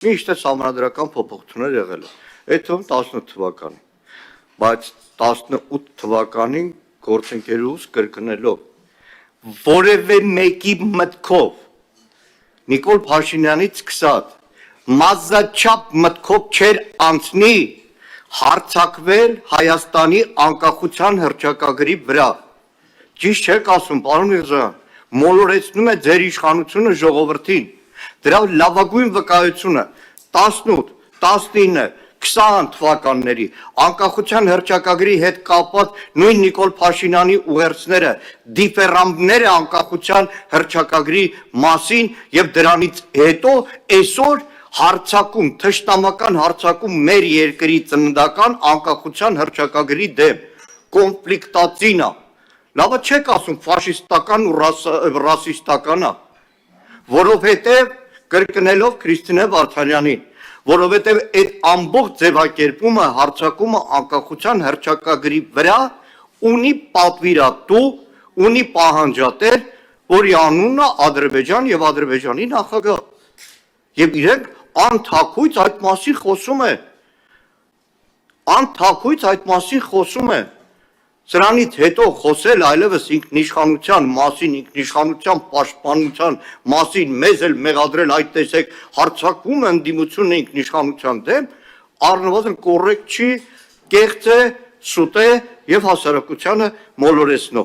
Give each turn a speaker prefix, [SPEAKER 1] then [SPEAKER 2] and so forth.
[SPEAKER 1] Միշտ է համանդրական փոփոխություններ եղել է։ Այդ թվում 18 թվականին, բայց 18 թվականին գործընկերուս կրկնելով որևէ մեկի մտքով Նիկոլ Փաշինյանից սկսած մազաչափ մտքով չէր անցնի հարձակվել Հայաստանի անկախության հռչակագրի վրա։ Ճիշտ չեք ասում, պարոն Միրզոյան, մոլորեցնում է ձեր իշխանությունը ժողովրդին։ Դրա լավագույն վկայությունը 18, 19, 20 թվականների անկախության հռչակագրի հետ կապված նույն Նիկոլ Փաշինյանի ուղերձները դիֆերամբները անկախության հռչակագրի մասին եւ դրանից հետո այսօր հարցակում, թշնամական հարցակում մեր երկրի ծննդական անկախության հռչակագրի դեմ կոնֆլիկտացինա։ Լավը չեք ասում ֆաշիստական ու ռասիստական է, որովհետեւ կրկնելով Քրիստինե Վարդանյանին, որովհետեւ այդ ամբողջ ձևակերպումը հարցակումը անկախության հռչակագրի վրա ունի պատվիրատու, ունի պահանջատեր, որի անունն է Ադրբեջան եւ Ադրբեջանի նախագահ։ Եվ իրենք անթաքույց այդ մասին խոսում է։ Անթաքույց այդ մասին խոսում է։ Սրանից հետո խոսել այլևս ինքնիշխանության մասին, ինքնիշխանության պաշտպանության մասին, մեզ էլ մեղադրել այդ տեսեք հարձակվում են դիմությունը ինքնիշխանության դեմ, առնվազն կոռեկտ չի, կեղծ է, սուտ է եւ հասարակությանը մոլորեցնող։